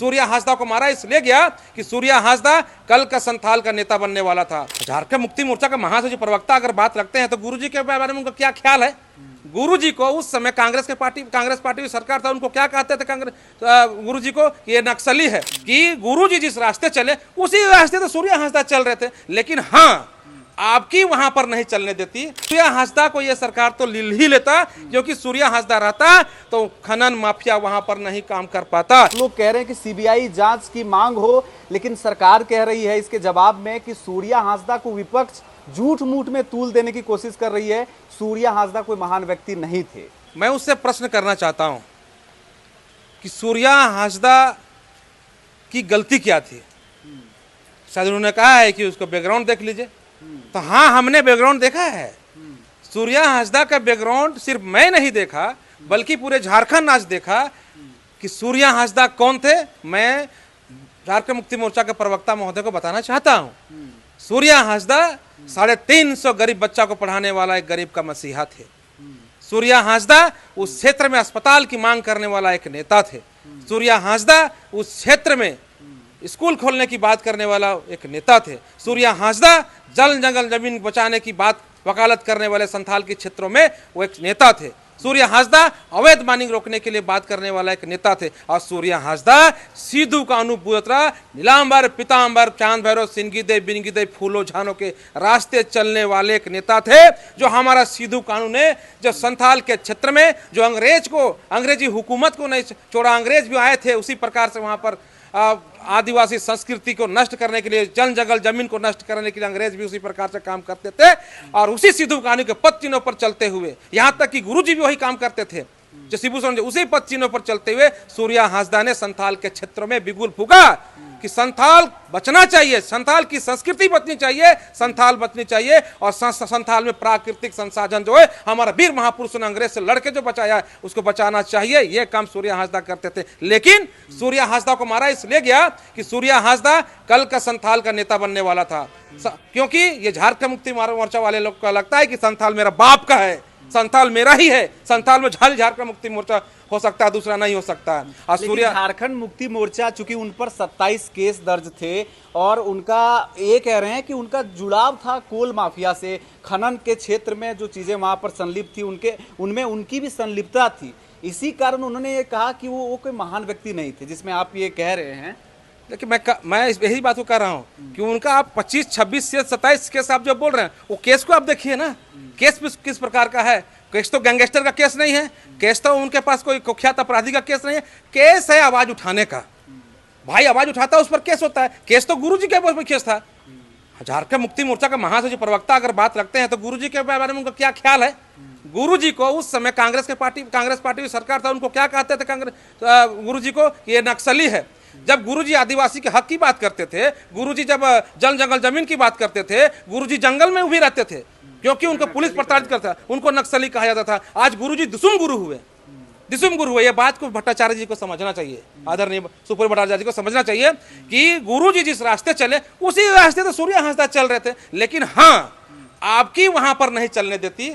सूर्या हांसदा को मारा इसलिए गया कि सूर्या हांसदा कल का संथाल का नेता बनने वाला था। झारखंड मुक्ति मोर्चा का महासचिव प्रवक्ता अगर बात रखते हैं तो गुरुजी के बारे में उनका क्या ख्याल है? गुरुजी को उस समय कांग्रेस पार्टी की सरकार था, उनको क्या कहते थे गुरुजी को? ये नक्सली है कि गुरुजी जिस रास्ते चले उसी रास्ते तो सूर्या हांसदा चल रहे थे, लेकिन हाँ आपकी वहां पर नहीं चलने देती। सूर्या हांसदा को यह सरकार तो लिल ही लेता, क्योंकि सूर्या हांसदा रहता तो खनन माफिया वहां पर नहीं काम कर पाता। लोग कह रहे हैं कि सीबीआई जांच की मांग हो, लेकिन सरकार कह रही है इसके जवाब में कि सूर्या हांसदा को विपक्ष झूठ मूठ में तूल देने की कोशिश कर रही है। सूर्या हांसदा कोई महान व्यक्ति नहीं थे। मैं उससे प्रश्न करना चाहता हूं कि सूर्या हांसदा की गलती क्या थी? शायद उन्होंने कहा है कि उसको बैकग्राउंड देख लीजिए, तो हाँ हमने बैकग्राउंड देखा है। सूर्या हांसदा का बैकग्राउंड सिर्फ मैं नहीं देखा बल्कि पूरे झारखंड आज देखा कि सूर्या हांसदा कौन थे। मैं झारखंड मुक्ति मोर्चा के प्रवक्ता महोदय को बताना चाहता हूं, सूर्या हांसदा 350 गरीब बच्चा को पढ़ाने वाला एक गरीब का मसीहा थे। सूर्या हांसदा उस क्षेत्र में अस्पताल की मांग करने वाला एक नेता थे। सूर्या हांसदा उस क्षेत्र में स्कूल खोलने की बात करने वाला एक नेता थे। सूर्या हांसदा जल जंगल जमीन बचाने की बात वकालत करने वाले संथाल के क्षेत्रों में वो एक नेता थे। सूर्या हांसदा अवैध माइनिंग रोकने के लिए बात करने वाला एक नेता थे। और सूर्या हांसदा सिद्धू कानू बुतरा नीलांबर पीतांबर चांद भैरव सिंगिदे बिनगिदे फूलो झानो के रास्ते चलने वाले एक नेता थे। जो हमारा सिद्धू कानू ने जो संथाल के क्षेत्र में जो अंग्रेजी हुकूमत को नहीं छोड़ा, अंग्रेज भी आए थे उसी प्रकार से वहां पर आदिवासी संस्कृति को नष्ट करने के लिए, जल जंगल जमीन को नष्ट करने के लिए अंग्रेज भी उसी प्रकार से काम करते थे। और उसी सिद्धू कानू के पद चिन्हों पर चलते हुए, यहाँ तक कि गुरुजी भी वही काम करते थे जो शिबू सोरेन, उसी पद चिन्हों पर चलते हुए सूर्या हांसदा ने संथाल के क्षेत्रों में बिगुल फूका कि संथाल बचना चाहिए, संथाल की संस्कृति बचनी चाहिए, संथाल बचनी चाहिए। और संथाल में प्राकृतिक संसाधन जो है हमारा वीर महापुरुषों ने अंग्रेज से लड़के जो बचाया है उसको बचाना चाहिए। यह काम सूर्या हांसदा करते थे। लेकिन सूर्या हांसदा को मारा इसलिए गया कि सूर्या हांसदा कल का संथाल का नेता बनने वाला था। क्योंकि ये झारखंड मुक्ति मोर्चा वाले लोग को लगता है कि संथाल मेरा बाप का है, संथाल मेरा ही है, संथाल में झारखंड मुक्ति मोर्चा हो सकता है, दूसरा नहीं हो सकता है। और सूर्या झारखंड मुक्ति मोर्चा चूंकि उन पर 27 केस दर्ज थे और उनका ये कह रहे हैं कि उनका जुड़ाव था कोल माफिया से, खनन के क्षेत्र में जो चीजें वहां पर संलिप्त थी उनमें उनकी भी संलिप्तता थी। इसी कारण उन्होंने ये कहा कि वो कोई महान व्यक्ति नहीं थे, जिसमें आप ये कह रहे हैं। देखिए मैं यही बात को कर रहा हूँ कि उनका आप 25, 26 से 27 केस आप जो बोल रहे हैं वो केस को आप देखिए ना, केस भी किस प्रकार का है। केस तो गैंगस्टर का केस नहीं है, केस तो उनके पास कोई कुख्यात अपराधी का केस नहीं है, केस है आवाज उठाने का। भाई आवाज उठाता है उस पर केस होता है। केस तो गुरुजी के ऊपर केस था। झारखंड मुक्ति मोर्चा का महासचिव प्रवक्ता अगर बात रखते हैं तो गुरुजी के बारे में उनका क्या ख्याल है? गुरुजी को उस समय कांग्रेस पार्टी की सरकार था, उनको क्या कहते थे गुरुजी को? ये नक्सली है। जब गुरुजी आदिवासी के हक की बात करते थे, गुरुजी जब जल जंगल जमीन की बात करते थे, गुरुजी जंगल में उभी रहते थे क्योंकि उनको पुलिस प्रताड़ित करता, उनको नक्सली कहा जाता था। आज गुरुजी दिसुम गुरु हुए। ये बात को भट्टाचार्य जी को समझना चाहिए, आदरणीय सुपर भट्टाचार्य जी को समझना चाहिए कि गुरुजी जिस रास्ते चले उसी रास्ते तो सूर्या हांसदा चल रहे थे, लेकिन हाँ आपकी वहां पर नहीं चलने देती।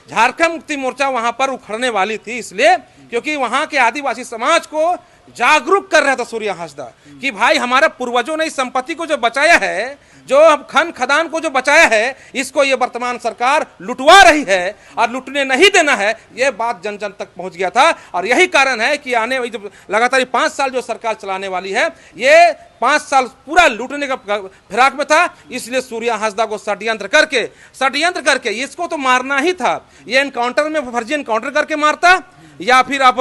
झारखंड मुक्ति मोर्चा वहां पर उखड़ने वाली थी इसलिए क्योंकि वहां के आदिवासी समाज को जागरूक कर रहा था सूर्या हांसदा कि भाई हमारे पूर्वजों ने इस संपत्ति को जो बचाया है, जो खन खदान को जो बचाया है, इसको ये वर्तमान सरकार लुटवा रही है और लुटने नहीं देना है। ये बात जन जन तक पहुंच गया था। और यही कारण है कि आने वाली लगातार 5 साल जो सरकार चलाने वाली है, ये 5 साल पूरा लूटने का फिराक में था। इसलिए सूर्या हांसदा को षड्यंत्र करके इसको तो मारना ही था। ये एनकाउंटर में फर्जी एनकाउंटर करके मारता, या फिर आप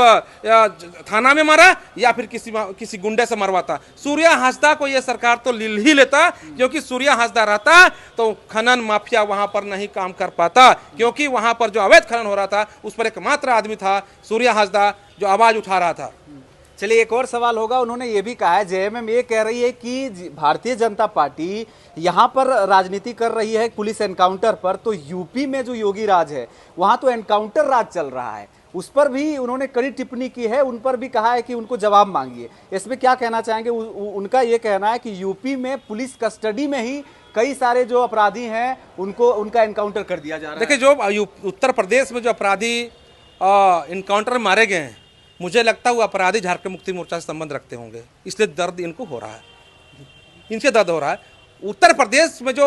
थाना में मारा, या फिर किसी गुंडे से मरवाता। सूर्या हांसदा को यह सरकार तो लिल ही लेता, क्योंकि सूर्या हांसदा रहता तो खनन माफिया वहां पर नहीं काम कर पाता। क्योंकि वहां पर जो अवैध खनन हो रहा था उस पर एकमात्र आदमी था सूर्या हांसदा जो आवाज उठा रहा था। चलिए एक और सवाल होगा। उन्होंने ये भी कहा है, जेएमएम ये कह रही है कि भारतीय जनता पार्टी यहाँ पर राजनीति कर रही है पुलिस एनकाउंटर पर, तो यूपी में जो योगी राज है वहाँ तो एनकाउंटर राज चल रहा है, उस पर भी उन्होंने कड़ी टिप्पणी की है, उन पर भी कहा है कि उनको जवाब मांगिए। इसमें क्या कहना चाहेंगे? उनका ये कहना है कि यूपी में पुलिस कस्टडी में ही कई सारे जो अपराधी हैं उनका एनकाउंटर कर दिया जा रहा है। देखिए, जो उत्तर प्रदेश में जो अपराधी इनकाउंटर मारे गए हैं मुझे लगता है वो अपराधी झारखंड मुक्ति मोर्चा से संबंध रखते होंगे, इसलिए दर्द इनको हो रहा है, इनसे दर्द हो रहा है। उत्तर प्रदेश में जो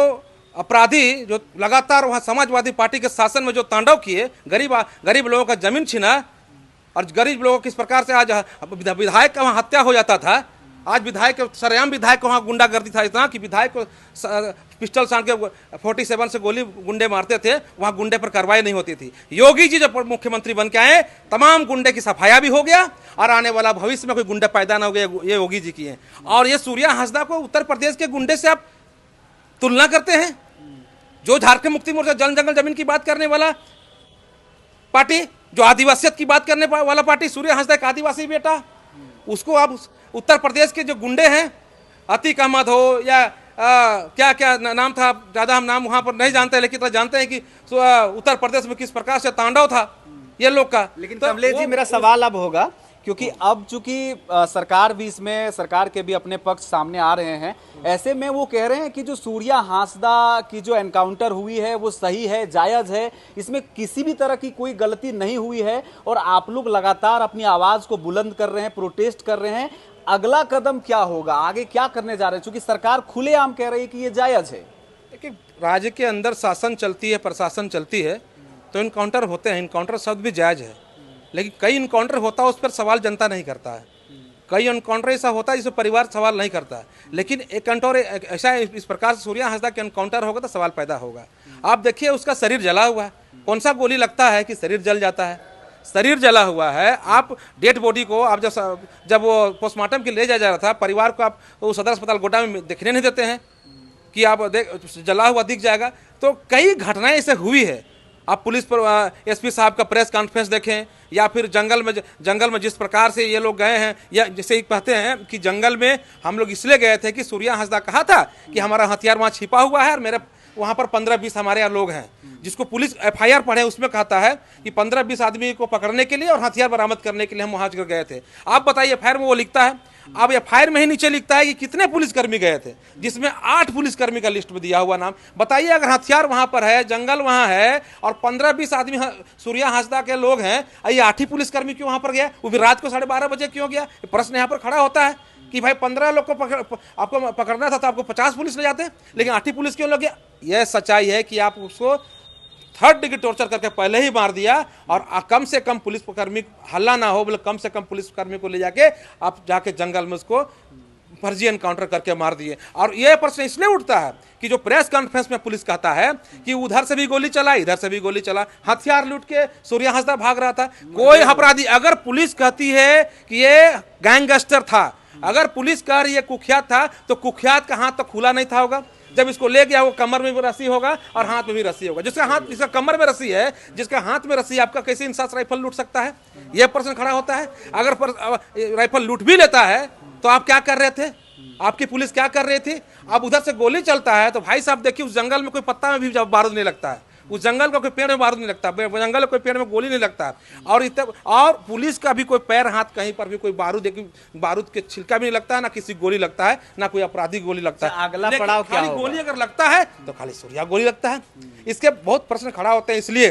अपराधी जो लगातार वहाँ समाजवादी पार्टी के शासन में जो तांडव किए, गरीब लोगों का जमीन छीना और गरीब लोगों किस प्रकार से आज विधायक का वहाँ हत्या हो जाता था, आज विधायक सरेआम विधायक को वहाँ गुंडागर्दी था इतना कि विधायक को पिस्टल साण के 47 से गोली गुंडे मारते थे, वहाँ गुंडे पर कार्रवाई नहीं होती थी। योगी जी जब मुख्यमंत्री बन के आए, तमाम गुंडे की सफाया भी हो गया और आने वाला भविष्य में कोई गुंडे पैदा ना हो गए, ये योगी जी की हैं। और ये सूर्या हांसदा को उत्तर प्रदेश के गुंडे से आप तुलना करते हैं, जो झारखंड मुक्ति मोर्चा जल जंगल जमीन की बात करने वाला पार्टी, जो आदिवासियत की बात करने वाला पार्टी, सूर्या हांसदा एक आदिवासी बेटा, उसको आप उत्तर प्रदेश के जो गुंडे हैं, अतीक अहमद हो या क्या क्या नाम था, ज़्यादा हम नाम वहाँ पर नहीं जानते, लेकिन तो जानते हैं कि उत्तर प्रदेश में किस प्रकार से तांडव था ये लोग का। लेकिन कमलेश जी, मेरा सवाल अब होगा, क्योंकि अब चूंकि सरकार भी इसमें, सरकार के भी अपने पक्ष सामने आ रहे हैं, ऐसे में वो कह रहे हैं कि जो सूर्या हांसदा की जो एनकाउंटर हुई है वो सही है, जायज है, इसमें किसी भी तरह की कोई गलती नहीं हुई है और आप लोग लगातार अपनी आवाज को बुलंद कर रहे हैं, प्रोटेस्ट कर रहे हैं। अगला कदम क्या होगा, आगे क्या करने जा रहे हैं, क्योंकि सरकार खुलेआम कह रही है कि ये जायज है। देखिए, राज्य के अंदर शासन चलती है, प्रशासन चलती है, तो इनकाउंटर होते हैं, इनकाउंटर शब्द भी जायज है, लेकिन कई इनकाउंटर होता है उस पर सवाल जनता नहीं करता है, कई इनकाउंटर ऐसा होता है जिसमें परिवार सवाल नहीं करता है, लेकिन एक एनकाउंटर ऐसा इस प्रकार से सूर्या हांसदा के एनकाउंटर होगा तो सवाल पैदा होगा। आप देखिए, उसका शरीर जला हुआ है, कौन सा गोली लगता है कि शरीर जल जाता है, शरीर जला हुआ है। आप डेड बॉडी को आप जब वो पोस्टमार्टम के ले जाया जा रहा था, परिवार को आप वो सदर अस्पताल गोड्डा में देखने नहीं देते हैं कि आप जला हुआ दिख जाएगा। तो कई घटनाएं ऐसे हुई है। आप पुलिस पर एसपी साहब का प्रेस कॉन्फ्रेंस देखें, या फिर जंगल में जिस प्रकार से ये लोग गए हैं, या जैसे कहते हैं कि जंगल में हम लोग इसलिए गए थे कि सूर्या हांसदा कहा था कि हमारा हथियार वहाँ छिपा हुआ है और मेरे वहाँ पर 15-20 हमारे यहाँ लोग हैं, जिसको पुलिस FIR पढ़े उसमें कहता है कि 15-20 आदमी को पकड़ने के लिए और हथियार बरामद करने के लिए हम वहाँ गए थे। आप बताइए, FIR में वो लिखता है, अब FIR में ही नीचे लिखता है कि कितने पुलिसकर्मी गए थे, जिसमें 8 पुलिसकर्मी का लिस्ट में दिया हुआ नाम। बताइए, अगर हथियार वहाँ पर है, जंगल वहाँ है और 15-20 आदमी सूर्या हांसदा के लोग हैं, ये 8 ही पुलिसकर्मी क्यों वहाँ पर गया, वो भी रात को 12:30 बजे क्यों गया? प्रश्न यहाँ पर खड़ा होता है कि भाई 15 लोग को आपको पकड़ना था तो आपको 50 पुलिस ले जाते, लेकिन 8 ही पुलिस क्यों लग गया? यह सच्चाई है कि आप उसको 3rd डिग्री टॉर्चर करके पहले ही मार दिया और कम से कम पुलिसकर्मी हल्ला ना हो, बोले कम से कम पुलिसकर्मी को ले जाके आप जाके जंगल में उसको फर्जी एनकाउंटर करके मार दिए। और यह प्रश्न इसलिए उठता है कि जो प्रेस कॉन्फ्रेंस में पुलिस कहता है कि उधर से भी गोली चला, इधर से भी गोली चला, हथियार लूट के सूर्या हांसदा भाग रहा था। कोई अपराधी, अगर पुलिस कहती है कि ये गैंगस्टर था, अगर पुलिस कह रही है कुख्यात था, तो कुख्यात का हाथ तो खुला नहीं था होगा। जब इसको ले गया वो कमर में भी रस्सी होगा और हाथ में भी रस्सी होगा। जिसका कमर में रस्सी है, जिसका हाथ में रस्सी, आपका कैसे इंसास राइफल लूट सकता है? यह प्रश्न खड़ा होता है। अगर राइफल लूट भी लेता है तो आप क्या कर रहे थे, आपकी पुलिस क्या कर रही थी? अब उधर से गोली चलता है तो भाई साहब देखिए, उस जंगल में कोई पत्ता में भी बारूद नहीं लगता है, उस जंगल का कोई पेड़ में बारूद नहीं लगता, जंगल में कोई पेड़ में गोली नहीं लगता, और पुलिस का भी कोई पैर हाथ कहीं पर भी कोई बारूद के छिलका भी नहीं लगता है, ना किसी गोली लगता है, ना कोई अपराधी गोली लगता है। अगला पड़ाव क्या होगा? गोली अगर लगता है तो खाली सूर्या गोली लगता है। इसके बहुत प्रश्न खड़ा होते हैं। इसलिए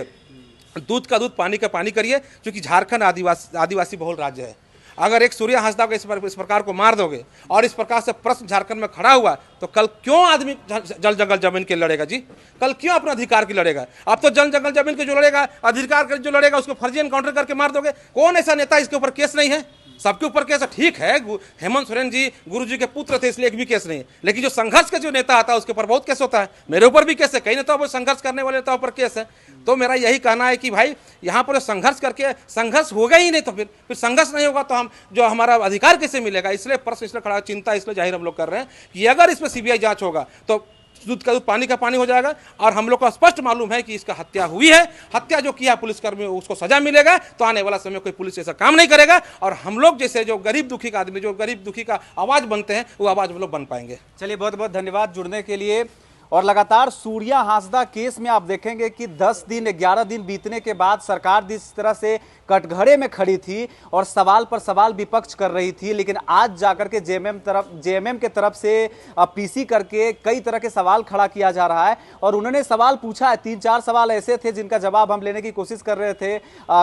दूध का दूध पानी का पानी करिए, क्योंकि झारखंड आदिवासी बहुल राज्य है। अगर एक सूर्या हांसदा को इस प्रकार को मार दोगे और इस प्रकार से प्रश्न झारखंड में खड़ा हुआ, तो कल क्यों आदमी जल जंगल जमीन के लड़ेगा जी? कल क्यों अपने अधिकार की लड़ेगा? अब तो जल जंगल जमीन के जो लड़ेगा, अधिकार के जो लड़ेगा, उसको फर्जी एनकाउंटर करके मार दोगे। कौन ऐसा नेता इसके ऊपर केस नहीं है? सबके ऊपर केस है। ठीक है, हेमंत सोरेन जी गुरु जी के पुत्र थे, इसलिए एक भी केस नहीं है, लेकिन जो संघर्ष का जो नेता आता है उसके ऊपर बहुत केस होता है। मेरे ऊपर भी केस है, कई नेताओं पर संघर्ष करने वाले नेताओं पर केस है। तो मेरा यही कहना है कि भाई यहाँ पर संघर्ष करके, संघर्ष होगा ही नहीं तो फिर संघर्ष नहीं होगा तो हम जो हमारा अधिकार कैसे मिलेगा? इसलिए प्रश्न इसलिए खड़ा, चिंता इसलिए जाहिर हम लोग कर रहे हैं कि अगर इसमें CBI जांच होगा तो दूध का दूध पानी का पानी हो जाएगा। और हम लोग को स्पष्ट मालूम है कि इसका हत्या हुई है, हत्या जो किया पुलिसकर्मी उसको सजा मिलेगा। तो आने वाला समय कोई पुलिस ऐसा काम नहीं करेगा और हम लोग जैसे जो गरीब दुखी का आदमी, जो गरीब दुखी का आवाज बनते हैं, वो आवाज हम लोग बन पाएंगे। चलिए, बहुत बहुत धन्यवाद जुड़ने के लिए। और लगातार सूर्या हांसदा केस में आप देखेंगे कि 10 दिन 11 दिन बीतने के बाद सरकार जिस तरह से कटघरे में खड़ी थी और सवाल पर सवाल विपक्ष कर रही थी, लेकिन आज जाकर के जेएमएम के तरफ से पीसी करके कई तरह के सवाल खड़ा किया जा रहा है। और उन्होंने सवाल पूछा है, 3-4 सवाल ऐसे थे जिनका जवाब हम लेने की कोशिश कर रहे थे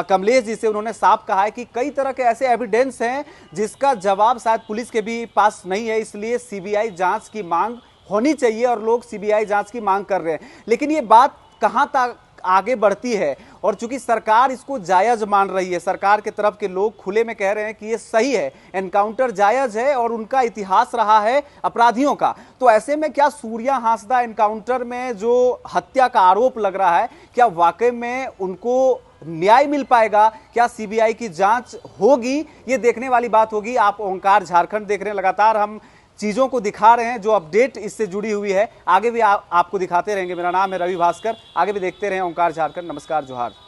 कमलेश जी से। उन्होंने साफ कहा है कि कई तरह के ऐसे एविडेंस हैं जिसका जवाब शायद पुलिस के भी पास नहीं है, इसलिए सीबीआई जांच की मांग होनी चाहिए और लोग सीबीआई जांच की मांग कर रहे हैं। लेकिन ये बात कहां तक आगे बढ़ती है, और चूंकि सरकार इसको जायज मान रही है, सरकार के तरफ के लोग खुले में कह रहे हैं कि ये सही है, एनकाउंटर जायज है और उनका इतिहास रहा है अपराधियों का, तो ऐसे में क्या सूर्या हांसदा एनकाउंटर में जो हत्या का आरोप लग रहा है, क्या वाकई में उनको न्याय मिल पाएगा? क्या सीबीआई की जांच होगी? ये देखने वाली बात होगी। आप ओंकार झारखंड देख रहे हैं, लगातार हम चीजों को दिखा रहे हैं जो अपडेट इससे जुड़ी हुई है, आगे भी आपको दिखाते रहेंगे। मेरा नाम है रवि भास्कर, आगे भी देखते रहें ओंकार झारखंड। नमस्कार, जोहार।